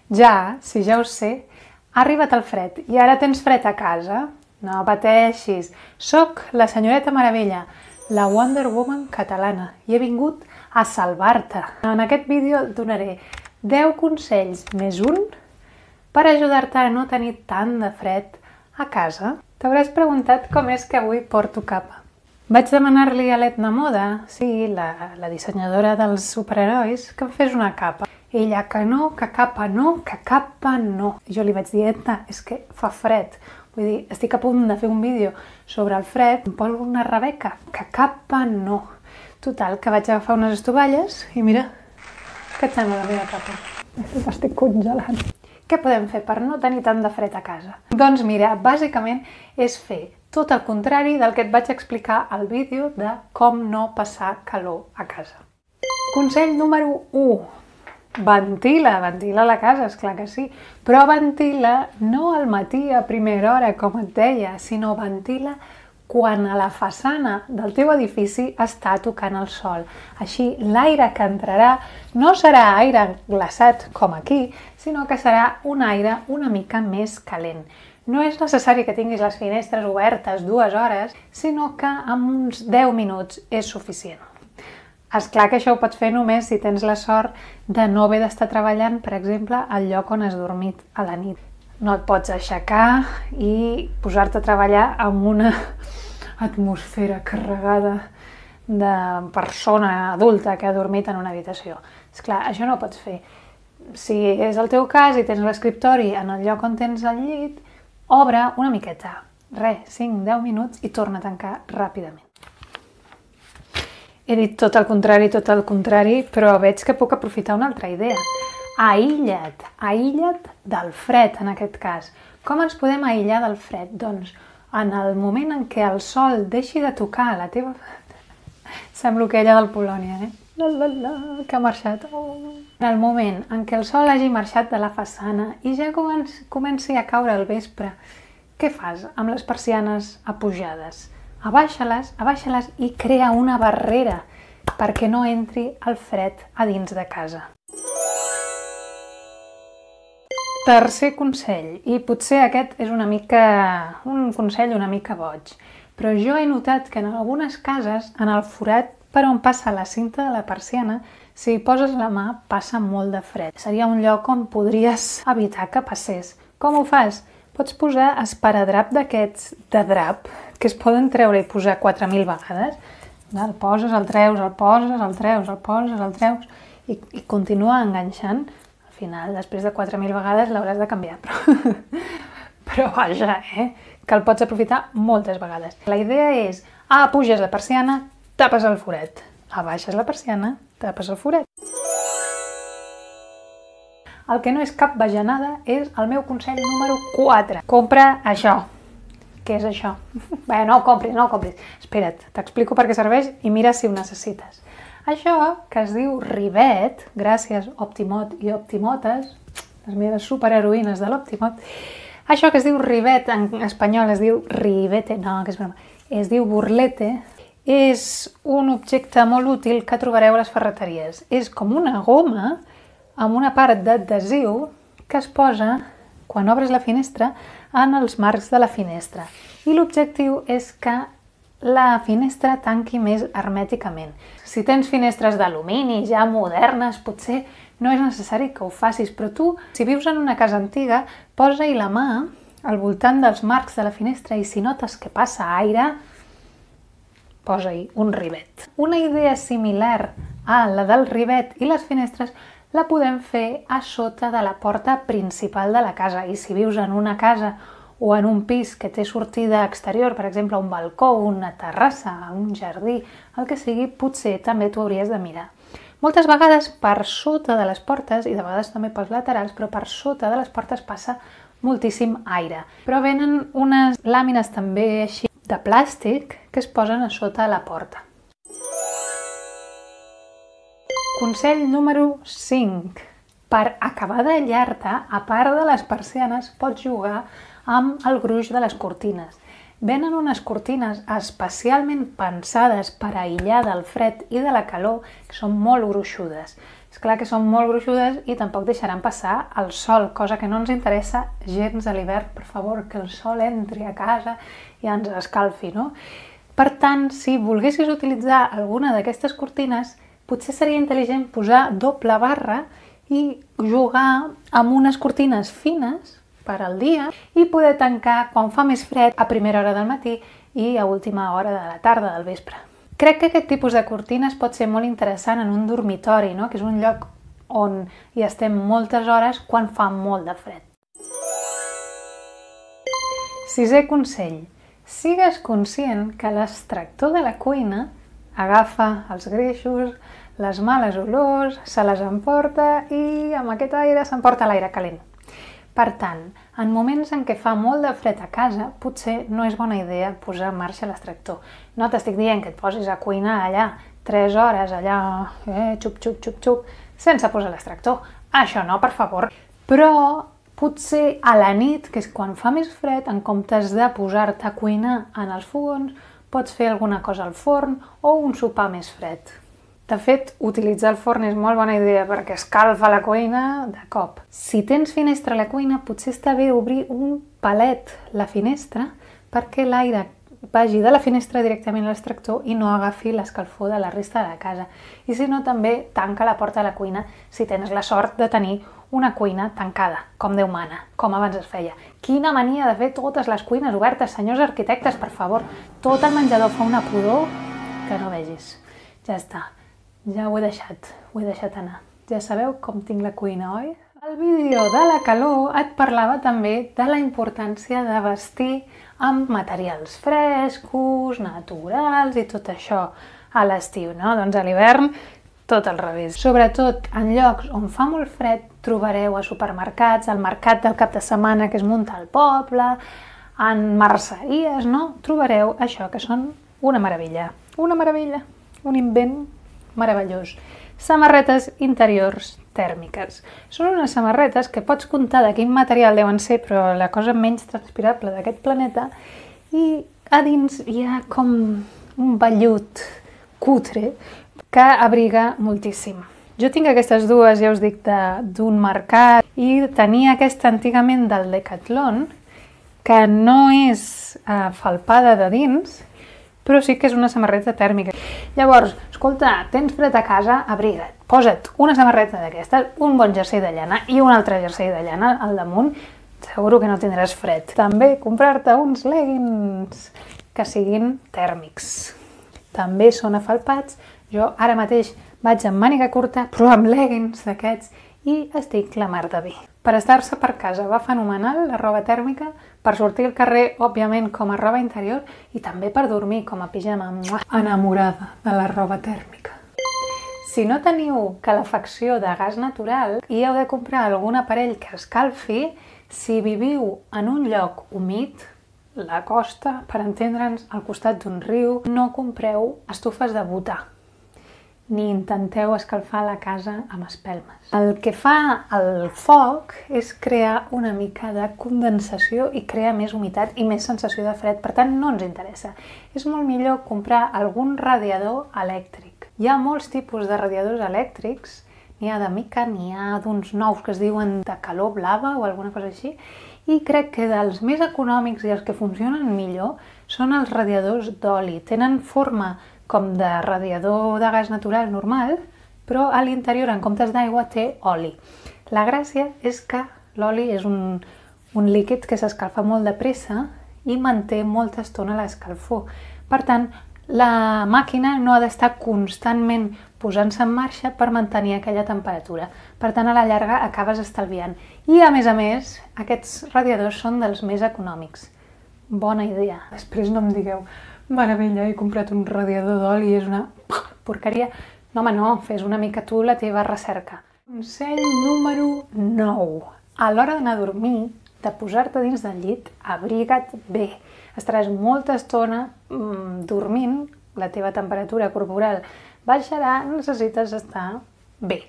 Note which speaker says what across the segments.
Speaker 1: Ja, si ja ho sé, ha arribat el fred i ara tens fred a casa? No pateixis, soc la senyoreta Meravella, la Wonder Woman catalana, i he vingut a salvar-te. En aquest vídeo et donaré 10 consells més un per ajudar-te a no tenir tant de fred a casa. T'hauràs preguntat com és que avui porto capa. Vaig demanar-li a l'Etna Moda, sí, la dissenyadora dels superherois, que em fes una capa. Ella, que no, que capa no, que capa no. I jo li vaig dir, Etna, és que fa fred. Vull dir, estic a punt de fer un vídeo sobre el fred, em poso una rebeca, que capa no. Total, que vaig agafar unes estovalles i mira, què et sembla la meva capa? M'estic congelant. Què podem fer per no tenir tant de fred a casa? Doncs mira, bàsicament és fer tot el contrari del que et vaig explicar al vídeo de com no passar calor a casa. Consell número 1. Ventila la casa, esclar que sí, però ventila no al matí a primera hora, com et deia, sinó ventila quan a la façana del teu edifici està tocant el sol. Així, l'aire que entrarà no serà aire glaçat com aquí, sinó que serà un aire una mica més calent. No és necessari que tinguis les finestres obertes 2 hores, sinó que amb uns 10 minuts és suficient. Esclar que això ho pots fer només si tens la sort de no haver d'estar treballant, per exemple, al lloc on has dormit a la nit. No et pots aixecar i posar-te a treballar amb una atmosfera carregada de persona adulta que ha dormit en una habitació. Esclar, això no ho pots fer. Si és el teu cas i tens l'escriptori en el lloc on tens el llit, obre una miqueta, 5-10 minuts i torna a tancar ràpidament. He dit tot el contrari, però veig que puc aprofitar una altra idea. Aïlla't del fred, en aquest cas. Com ens podem aïllar del fred? Doncs, en el moment en què el sol deixi de tocar a la teva... Semblo aquella del Polònia, que ha marxat. En el moment en què el sol hagi marxat de la façana i ja comenci a caure el vespre, què fas amb les persianes apujades? Abaixa-les i crea una barrera perquè no entri el fred a dins de casa. Tercer consell, i potser aquest és un consell una mica boig, però jo he notat que en algunes cases, en el forat per on passa la cinta de la persiana, si hi poses la mà passa molt de fred. Seria un lloc on podries evitar que passés. Com ho fas? Pots posar esparadrap d'aquests de drap, que es poden treure i posar 4.000 vegades. El poses, el treus, el poses, el treus, el poses, el treus, i continua enganxant. Al final, després de 4.000 vegades l'hauràs de canviar, però vaja, que el pots aprofitar moltes vegades. La idea és, puges la persiana, tapes el forat. Abaixes la persiana, tapes el forat. El que no és cap bajanada és el meu consell número 4. Compra això. Què és això? Bé, no ho compris. Espera't, t'explico per què serveix i mira si ho necessites. Això, que es diu Rivet, gràcies Optimot i Optimotes, les meves superheroïnes de l'Optimot, això que es diu Rivet, en espanyol es diu Rivete, no, que és broma, es diu burlete, és un objecte molt útil que trobareu a les ferreteries. És com una goma amb una part d'adhesiu que es posa, quan obres la finestra, en els marcs de la finestra. I l'objectiu és que la finestra tanqui més hermèticament. Si tens finestres d'alumini ja modernes, potser no és necessari que ho facis, però tu, si vius en una casa antiga, posa-hi la mà al voltant dels marcs de la finestra i si notes que passa aire, posa-hi un rivet. Una idea similar a la del rivet i les finestres la podem fer a sota de la porta principal de la casa. I si vius en una casa o en un pis que té sortida exterior, per exemple un balcó, una terrassa, un jardí, el que sigui, potser també t'ho hauries de mirar. Moltes vegades per sota de les portes, i de vegades també pels laterals, però per sota de les portes passa moltíssim aire. Però venen unes làmines també així de plàstic que es posen a sota la porta. Consell número 5. Per acabar d'aïllar-te, a part de les persianes, pots jugar amb el gruix de les cortines. Venen unes cortines especialment pensades per aïllar del fred i de la calor, que són molt gruixudes. És clar que són molt gruixudes i tampoc deixaran passar el sol, cosa que no ens interessa gens a l'hivern. Per favor, que el sol entri a casa i ens escalfi, no? Per tant, si volguessis utilitzar alguna d'aquestes cortines, potser seria intel·ligent posar doble barra i jugar amb unes cortines fines per al dia i poder tancar quan fa més fred a primera hora del matí i a última hora de la tarda, del vespre. Crec que aquest tipus de cortines pot ser molt interessant en un dormitori, no? Que és un lloc on hi estem moltes hores quan fa molt de fred. Sisè consell. Sigues conscient que l'extractor de la cuina agafa els greixos, les males olors, se les emporta i amb aquest aire s'emporta l'aire calent. Per tant, en moments en què fa molt de fred a casa, potser no és bona idea posar en marxa l'extractor. No t'estic dient que et posis a cuinar allà 3 hores, allà, xup, xup, xup, xup, sense posar l'extractor. Això no, per favor. Però potser a la nit, que és quan fa més fred, en comptes de posar-te a cuinar en els fogons, pots fer alguna cosa al forn o un sopar més fred. De fet, utilitzar el forn és molt bona idea perquè escalfa la cuina de cop. Si tens finestra a la cuina, potser està bé obrir un palet la finestra perquè l'aire vagi de la finestra directament a l'extractor i no agafi l'escalfor de la resta de la casa. I si no, també tanca la porta de la cuina si tens la sort de tenir una cuina tancada, com Déu mana, com abans es feia. Quina mania de fer totes les cuines obertes, senyors arquitectes, per favor. Tot el menjador fa una pudor que no vegis. Ja està. Ja ho he deixat anar. Ja sabeu com tinc la cuina, oi? El vídeo de la calor et parlava també de la importància de vestir amb materials frescos, naturals i tot això a l'estiu, no? Doncs a l'hivern tot al revés. Sobretot en llocs on fa molt fred trobareu a supermercats, al mercat del cap de setmana que es munta al poble, en merceries, no? Trobareu això que són una meravella, un invent meravellós. Samarretes interiors tèrmiques. Són unes samarretes que pots comptar de quin material deuen ser, però la cosa menys transpirable d'aquest planeta, i a dins hi ha com un vellut cutre que abriga moltíssim. Jo tinc aquestes dues, ja us dic, d'un mercat, i tenia aquesta antigament del Decathlon, que no és felpada de dins, però sí que és una samarreta tèrmica. Llavors, escolta, tens fred a casa, abriga't. Posa't una samarreta d'aquestes, un bon jersei de llana i un altre jersei de llana al damunt. Seguro que no tindràs fred. També comprar-te uns leggings que siguin tèrmics. També són afelpats. Jo ara mateix vaig amb màniga curta, però amb leggings d'aquests, i estic la mar de bé. Per estar-se per casa va fenomenal la roba tèrmica, per sortir al carrer, òbviament, com a roba interior, i també per dormir com a pijama. Enamorada de la roba tèrmica. Si no teniu calefacció de gas natural i heu de comprar algun aparell que escalfi, si viviu en un lloc humit, la costa, per entendre'ns, al costat d'un riu, no compreu estufes de butà, ni intenteu escalfar la casa amb espelmes. El que fa el foc és crear una mica de condensació i crear més humitat i més sensació de fred, per tant no ens interessa. És molt millor comprar algun radiador elèctric. Hi ha molts tipus de radiadors elèctrics, n'hi ha de mica, n'hi ha d'uns nous que es diuen de calor blava o alguna cosa així, i crec que dels més econòmics i els que funcionen millor són els radiadors d'oli. Tenen forma com de radiador de gas natural normal, però a l'interior, en comptes d'aigua, té oli. La gràcia és que l'oli és un líquid que s'escalfa molt de pressa i manté molta estona l'escalfor. Per tant, la màquina no ha d'estar constantment posant-se en marxa per mantenir aquella temperatura. Per tant, a la llarga acabes estalviant. I, a més, aquests radiadors són dels més econòmics. Bona idea. Després no em digueu, meravella, he comprat un radiador d'oli i és una porqueria. No, home, no, fes una mica tu la teva recerca. Consell número 9. A l'hora d'anar a dormir, de posar-te dins del llit, abriga't bé. Estaràs molta estona dormint, la teva temperatura corporal baixarà, necessites estar bé.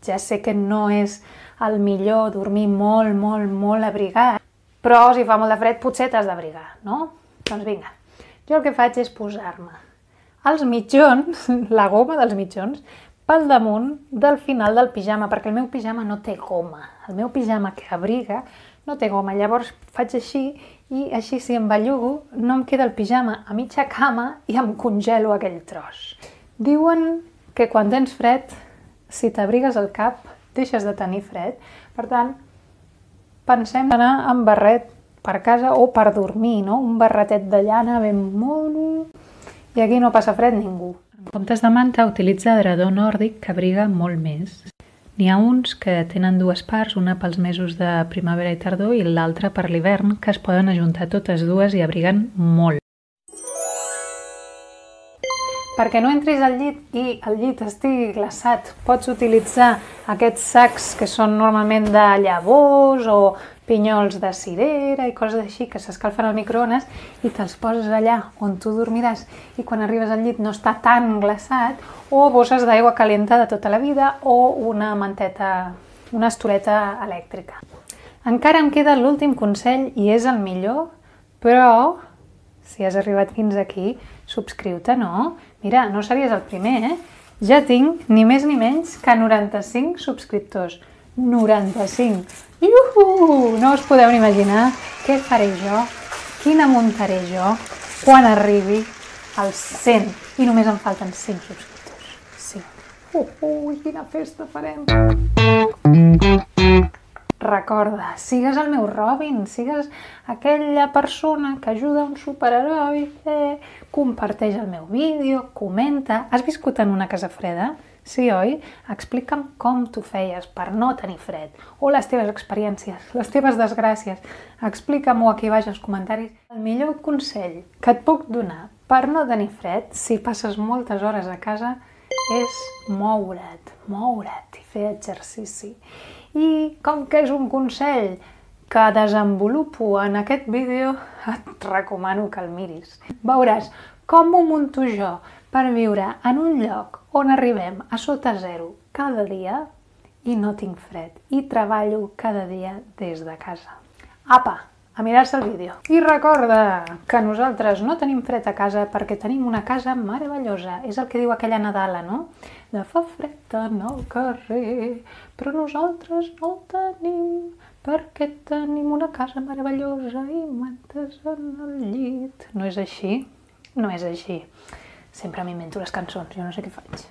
Speaker 1: Ja sé que no és el millor dormir molt abrigat, però si fa molt de fred potser t'has d'abrigar, no? Doncs vinga, jo el que faig és posar-me els mitjons, la goma dels mitjons, pel damunt del final del pijama, perquè el meu pijama no té goma. El meu pijama que abriga no té goma, llavors faig així i així si em bellugo no em queda el pijama a mitja cama i em congelo aquell tros. Diuen que quan tens fred, si t'abrigues el cap, deixes de tenir fred. Per tant, pensem anar amb barret per casa o per dormir, no? Un barretet de llana ben mono i aquí no passa fred ningú. En comptes de manta, utilitza edredó nòrdic que abriga molt més. N'hi ha uns que tenen dues parts, una pels mesos de primavera i tardor i l'altra per l'hivern, que es poden ajuntar totes dues i abriguen molt. Perquè no entris al llit i el llit estigui glaçat, pots utilitzar aquests sacs que són normalment de llavors o pinyols de cirera i coses així que s'escalfen al microones i te'ls poses allà on tu dormiràs i quan arribes al llit no està tan glaçat, o bosses d'aigua calenta de tota la vida o una manteta, una estoreta elèctrica. Encara em queda l'últim consell i és el millor, però si has arribat fins aquí, subscriu-te, no? Mira, no series el primer, eh? Ja tinc ni més ni menys que 95 subscriptors. 95! Iuhu! No us podeu ni imaginar què faré jo, quina muntaré jo, quan arribi als 100. I només em falten 5 subscriptors. 5. Quina festa farem! Recorda, sigues el meu Robin, sigues aquella persona que ajuda un superheroi, comparteix el meu vídeo, comenta. Has viscut en una casa freda? Sí, oi? Explica'm com t'ho feies per no tenir fred, o les teves experiències, les teves desgràcies. Explica'm-ho aquí baix als comentaris. El millor consell que et puc donar per no tenir fred, si passes moltes hores a casa, és moure't i fer exercici. I com que és un consell que desenvolupo en aquest vídeo, et recomano que el miris. Veuràs com ho munto jo per viure en un lloc on arribem a sota zero cada dia i no tinc fred i treballo cada dia des de casa. Apa, a mirar-se el vídeo. I recorda que nosaltres no tenim fred a casa perquè tenim una casa meravellosa. És el que diu aquella Nadala, no? De fa fred en el carrer, però nosaltres no el tenim perquè tenim una casa meravellosa i mantes en el llit. No és així? No és així. Sempre m'invento les cançons, jo no sé què faig.